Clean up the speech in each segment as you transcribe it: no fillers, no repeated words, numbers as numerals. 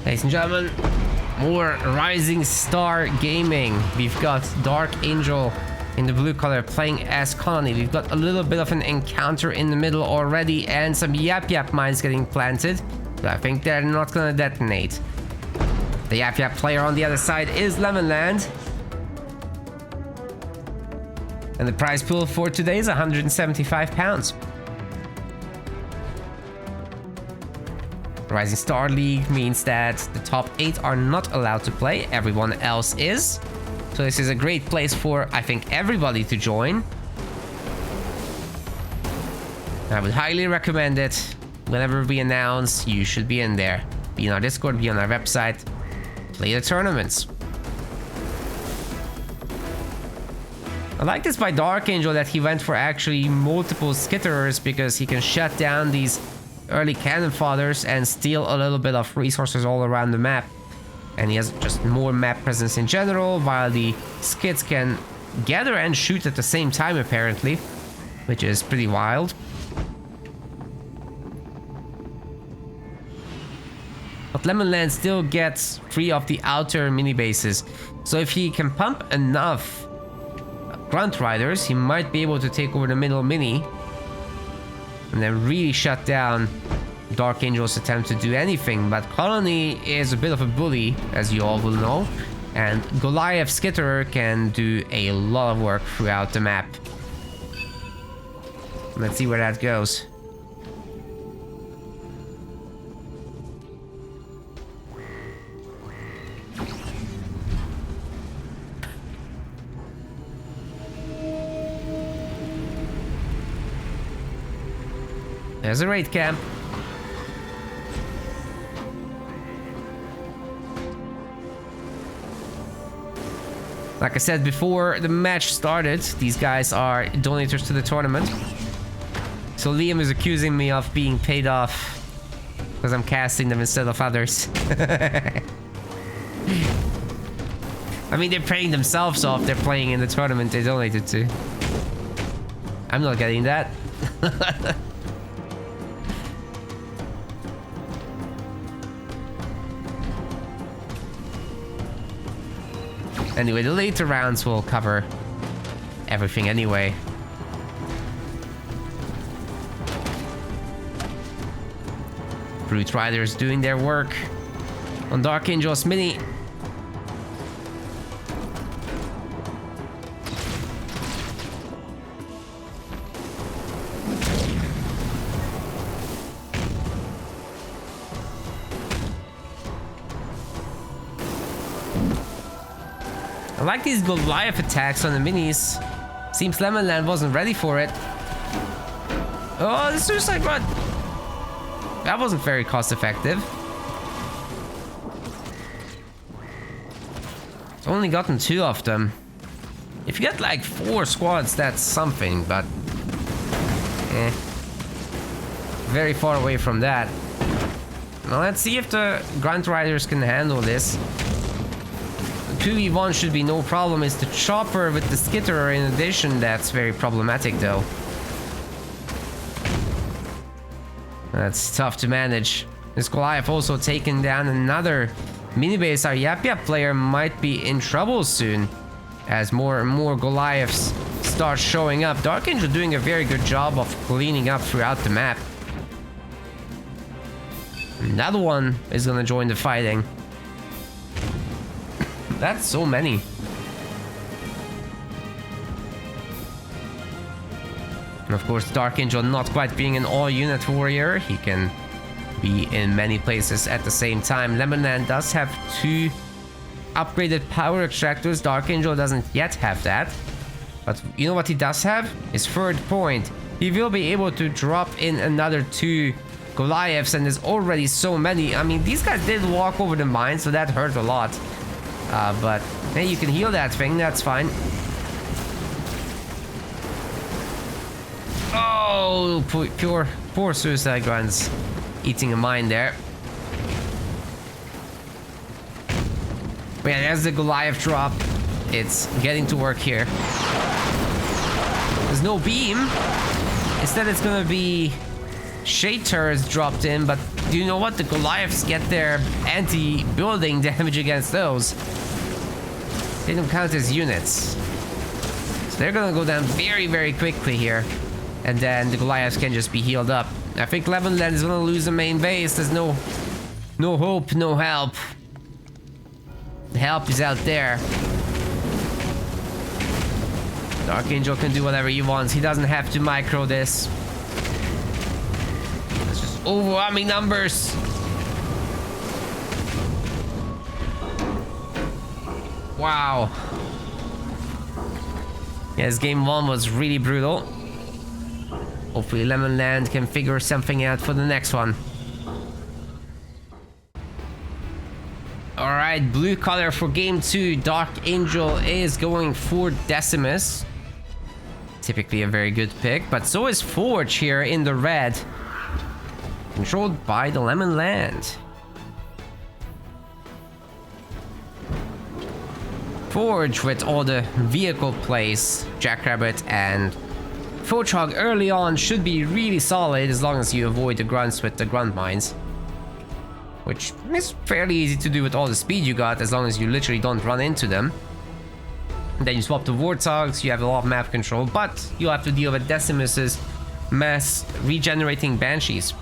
Ladies and gentlemen, more Rising Star Gaming. We've got Darkangel in the blue color playing as Colony. We've got a little bit of an encounter in the middle already and some Yap Yap mines getting planted. But I think they're not gonna detonate. The Yap Yap player on the other side is Lemonland. And the prize pool for today is £175. Rising Star League means that the top 8 are not allowed to play, everyone else is. So this is a great place for, I think, everybody to join. I would highly recommend it. Whenever we announce, you should be in there. Be in our Discord, be on our website, play the tournaments. I like this by Darkangel that he went for actually multiple skitterers because he can shut down these early cannon fodders and steal a little bit of resources all around the map. And he has just more map presence in general, while the skits can gather and shoot at the same time apparently, which is pretty wild. But Lemonland still gets 3 of the outer mini bases, so if he can pump enough Grunt Riders, he might be able to take over the middle mini and then really shut down Darkangel's attempt to do anything. But Colony is a bit of a bully, as you all will know, and Goliath Skitterer can do a lot of work throughout the map. Let's see where that goes. There's a raid camp. Like I said before the match started, these guys are donators to the tournament. So Liam is accusing me of being paid off because I'm casting them instead of others. I mean, they're paying themselves off. They're playing in the tournament they donated to. I'm not getting that. Anyway, the later rounds will cover everything anyway. Brute Riders doing their work on Darkangel's mini. I like these Goliath attacks on the minis. Seems Lemonland wasn't ready for it. Oh, the suicide run! That wasn't very cost effective. It's only gotten 2 of them. If you get like 4 squads, that's something, but very far away from that. Now let's see if the Grunt Riders can handle this. 2v1 should be no problem. It's the chopper with the skitterer in addition that's very problematic though. That's tough to manage. This Goliath also taking down another mini base. Our Yap Yap player might be in trouble soon as more and more Goliaths start showing up. Darkangel doing a very good job of cleaning up throughout the map. Another one is gonna join the fighting. That's so many. And of course, Darkangel not quite being an all-unit warrior. He can be in many places at the same time. Lemonland does have 2 upgraded power extractors. Darkangel doesn't yet have that. But you know what he does have? His 3rd point. He will be able to drop in another 2 Goliaths, and there's already so many. I mean, these guys did walk over the mine, so that hurt a lot. But hey, you can heal that thing, that's fine. Oh, poor suicide grunts eating a mine there. But yeah, there's the Goliath drop. It's getting to work here. There's no beam. Instead, it's gonna be shade turrets dropped in, but do you know what? The Goliaths get their anti-building damage against those. They don't count as units. So they're gonna go down very, very quickly here. And then the Goliaths can just be healed up. I think Lemonland is gonna lose the main base. There's no hope, no help. The help is out there. Darkangel can do whatever he wants. He doesn't have to micro this. It's just overwhelming numbers. Wow. Yes, game 1 was really brutal. Hopefully Lemonland can figure something out for the next one. Alright, blue color for game 2. Darkangel is going for Decimus. Typically a very good pick, but so is Forge here in the red. Controlled by the Lemonland. Forge with all the vehicle plays, Jackrabbit and Fortrog early on should be really solid as long as you avoid the grunts with the grunt mines. Which is fairly easy to do with all the speed you got as long as you literally don't run into them. And then you swap to Warthogs, you have a lot of map control, but you'll have to deal with Decimus's mass regenerating Banshees.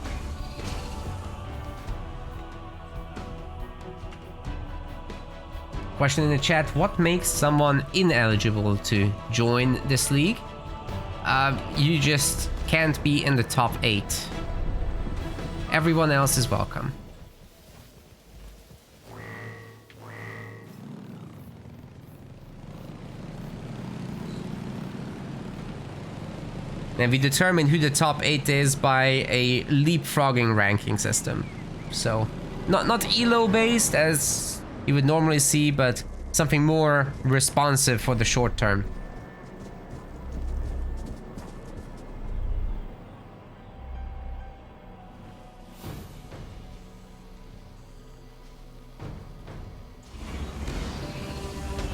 Question in the chat, what makes someone ineligible to join this league? You just can't be in the top 8. Everyone else is welcome. And we determine who the top 8 is by a leapfrogging ranking system. So, not ELO based as you would normally see, but something more responsive for the short term.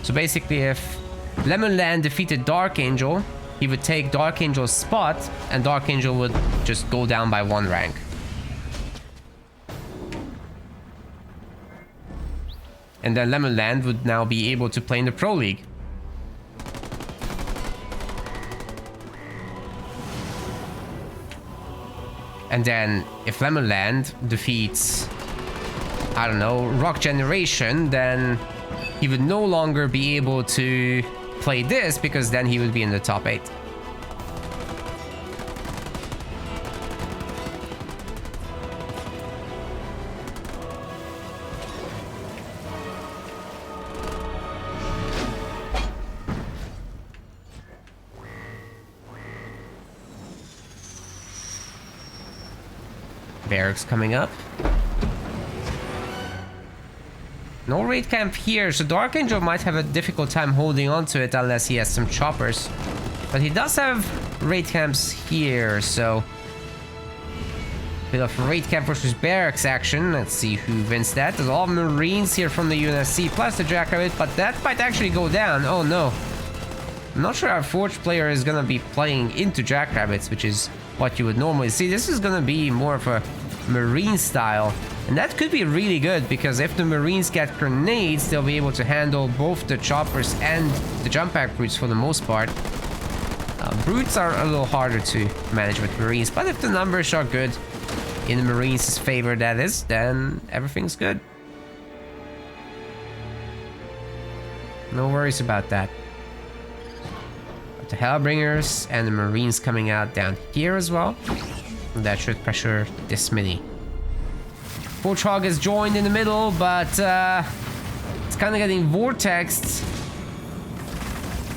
So basically, if Lemonland defeated Darkangel, he would take Darkangel's spot, and Darkangel would just go down by 1 rank. And then Lemonland would now be able to play in the Pro League. And then if Lemonland defeats, I don't know, Rock Generation, then he would no longer be able to play this because then he would be in the top 8. Barracks coming up. No raid camp here, so Darkangel might have a difficult time holding on to it unless he has some choppers. But he does have raid camps here, so... bit of raid camp versus barracks action. Let's see who wins that. There's all Marines here from the UNSC, plus the Jackrabbit, but that might actually go down. Oh no. I'm not sure our Forge player is gonna be playing into Jackrabbits, which is what you would normally see. This is gonna be more of a Marine style. And that could be really good, because if the Marines get grenades, they'll be able to handle both the choppers and the jump pack brutes for the most part. Brutes are a little harder to manage with Marines, but if the numbers are good, in the Marines' favor that is, then everything's good. No worries about that. But the Hellbringers and the Marines coming out down here as well. That should pressure this mini. Fortrog is joined in the middle, but it's kind of getting vortexed.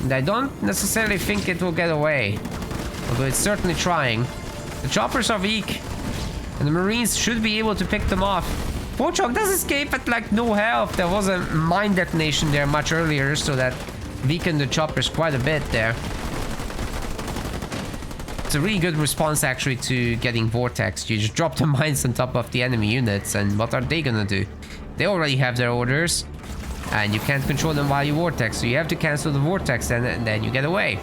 And I don't necessarily think it will get away. Although it's certainly trying. The choppers are weak. And the Marines should be able to pick them off. Fortrog does escape at like no health. There was a mine detonation there much earlier, so that weakened the choppers quite a bit there. It's a really good response actually to getting vortexed. You just drop the mines on top of the enemy units, and what are they gonna do? They already have their orders, and you can't control them while you vortex, so you have to cancel the vortex and then you get away.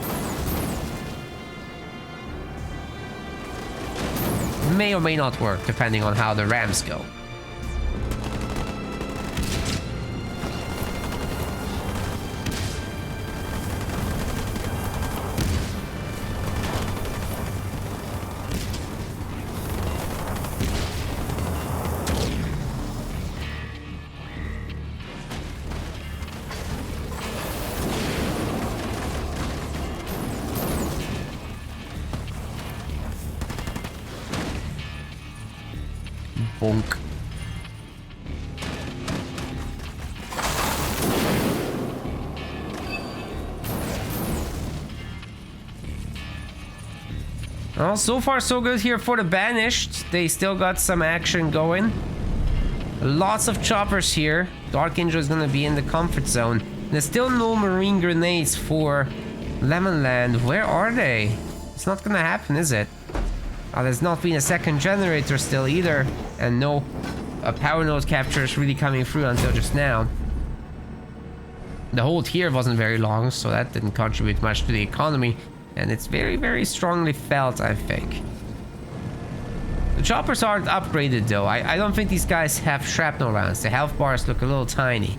may or may not work, depending on how the rams go. Bonk. Well, so far so good here for the Banished. They still got some action going. Lots of choppers here. Darkangel is gonna be in the comfort zone. There's still no marine grenades for Lemonland. Where are they? It's not gonna happen, is it? There's not been a second generator still either, and no power node capture is really coming through until just now. The hold here wasn't very long, so that didn't contribute much to the economy, and it's very, very strongly felt, I think. The choppers aren't upgraded though. I don't think these guys have shrapnel rounds. The health bars look a little tiny.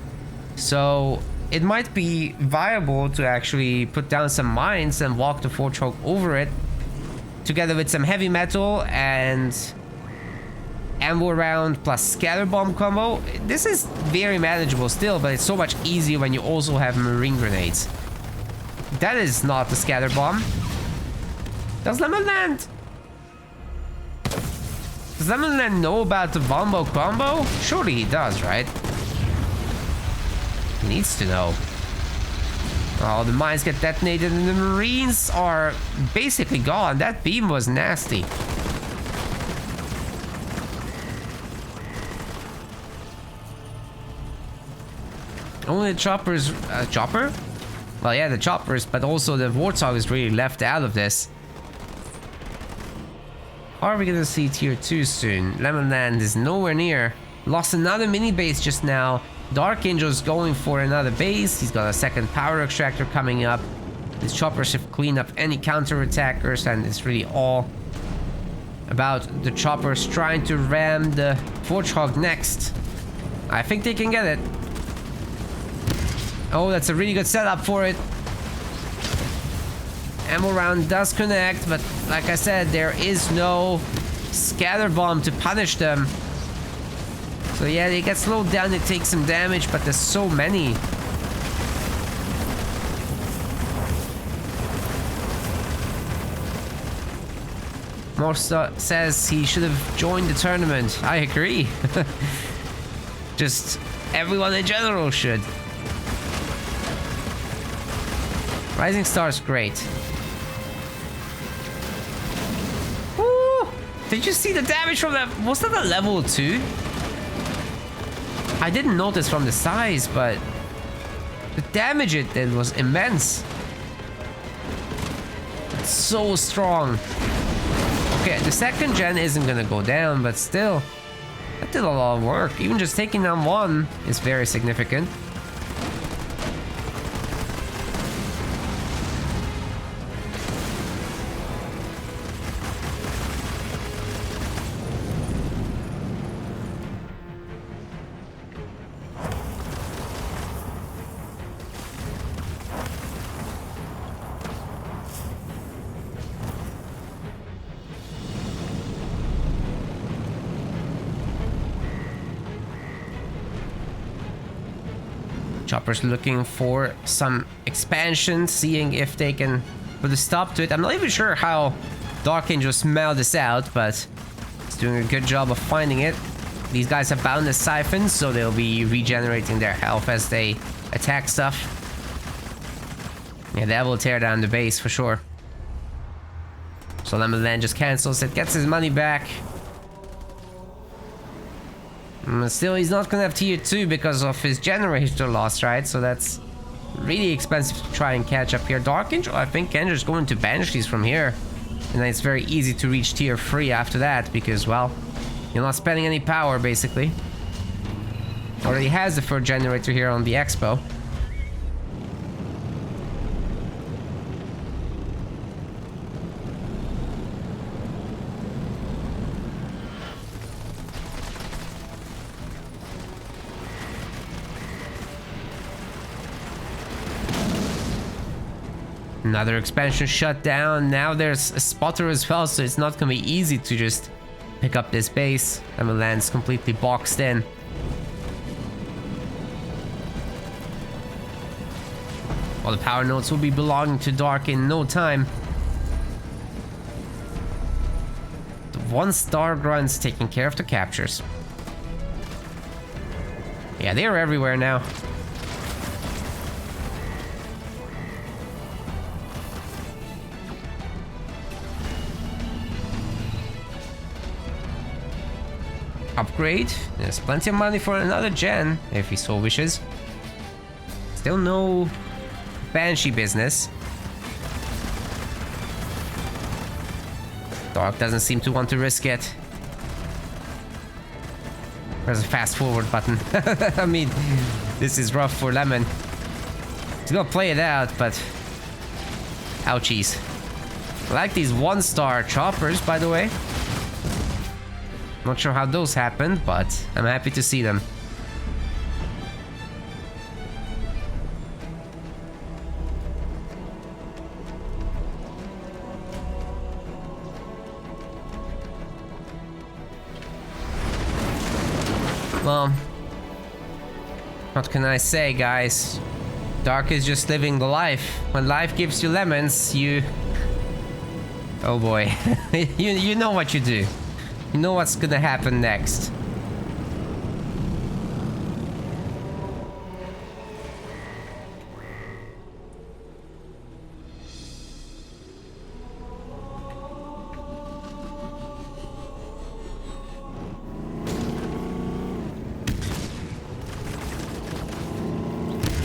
So it might be viable to actually put down some mines and walk the Forge over it, together with some heavy metal and ammo round plus scatter bomb combo. This is very manageable still, but it's so much easier when you also have marine grenades. That is not the scatter bomb. Does Lemonland know about the Vombo combo? Surely he does, right? He needs to know. Oh, the mines get detonated and the marines are basically gone. That beam was nasty. Only the choppers... chopper? Well, yeah, the choppers, but also the Warthog is really left out of this. Are we gonna see tier 2 soon? Lemonland is nowhere near. Lost another mini base just now. Darkangel's going for another base. He's got a second power extractor coming up. His choppers have cleaned up any counter-attackers, and it's really all about the choppers trying to ram the Forge next. I think they can get it. Oh, that's a really good setup for it. Ammo round does connect, but like I said, there is no scatter bomb to punish them. So yeah, they get slowed down, they take some damage, but there's so many. Morsa says he should have joined the tournament. I agree. Just everyone in general should. Rising Star's great. Woo! Did you see the damage from that? Was that a level 2? I didn't notice from the size, but the damage it did was immense. It's so strong. Okay, the second gen isn't gonna go down, but still, that did a lot of work. Even just taking down one is very significant. Chopper's looking for some expansion, seeing if they can put a stop to it. I'm not even sure how Darkangel smelled this out, but he's doing a good job of finding it. These guys have bound the siphons, so they'll be regenerating their health as they attack stuff. Yeah, that will tear down the base for sure. So Lemonland just cancels it, gets his money back. Still, he's not gonna have tier 2 because of his generator loss, right? So that's really expensive to try and catch up here. Darkangel, I think Kendra's going to banish these from here. And then it's very easy to reach tier 3 after that because, well, you're not spending any power, basically. Already has the third generator here on the expo. Another expansion shut down. Now there's a spotter as well, so it's not gonna be easy to just pick up this base. Land's completely boxed in. All the power nodes will be belonging to Dark in no time. The 1-star grunts taking care of the captures. Yeah, they're everywhere now. Upgrade. There's plenty of money for another gen, if he so wishes. Still no Banshee business. Dark doesn't seem to want to risk it. There's a fast forward button. I mean, this is rough for Lemon. He's gonna play it out, but ouchies. I like these 1-star choppers, by the way. Not sure how those happened, but I'm happy to see them. Well, what can I say, guys? Dark is just living the life. When life gives you lemons, you... Oh boy. you know what you do. You know what's gonna happen next.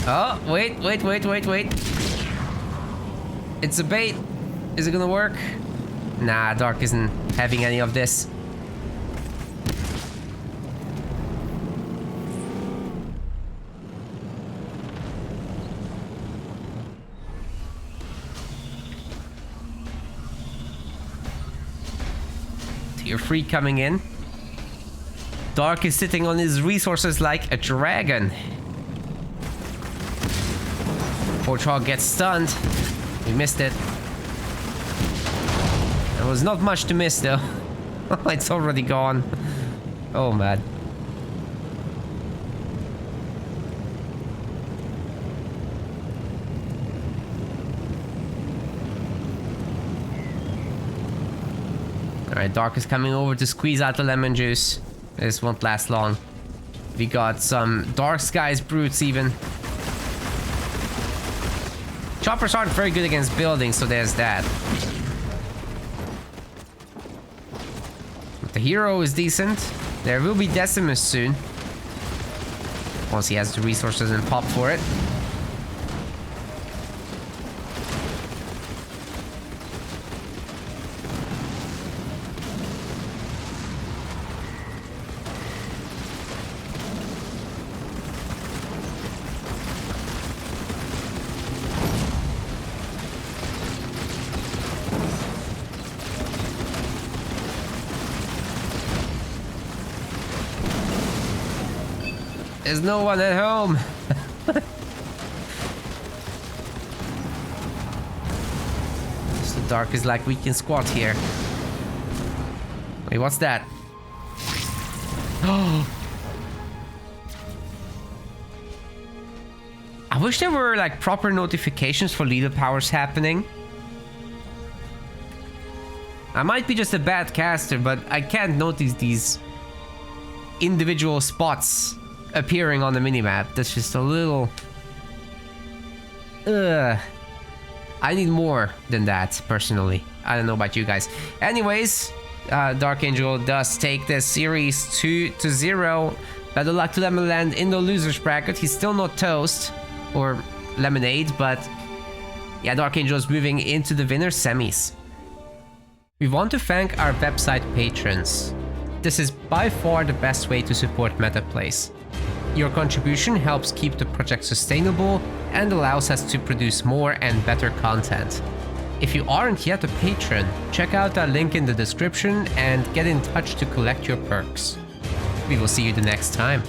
Oh, wait. It's a bait. Is it gonna work? Nah, Dark isn't having any of this. Tier 3 coming in. Dark is sitting on his resources like a dragon. Warthog gets stunned. We missed it. There was not much to miss though. It's already gone. Oh man. Alright, Dark is coming over to squeeze out the lemon juice. This won't last long. We got some Dark Skies brutes even. Choppers aren't very good against buildings, so there's that. But the hero is decent. There will be Decimus soon. Once he has the resources and pop for it. There's no one at home. So Dark is like, we can squat here. Wait, what's that? Oh! I wish there were like proper notifications for leader powers happening. I might be just a bad caster, but I can't notice these individual spots appearing on the minimap. That's just a little... I need more than that, personally. I don't know about you guys. Anyways, Darkangel does take this series 2-0. Better luck to Lemonland in the loser's bracket. He's still not toast or lemonade, but yeah, Darkangel is moving into the winner semis. We want to thank our website patrons. This is by far the best way to support MetaPlays. Your contribution helps keep the project sustainable and allows us to produce more and better content. If you aren't yet a patron, check out our link in the description and get in touch to collect your perks. We will see you the next time.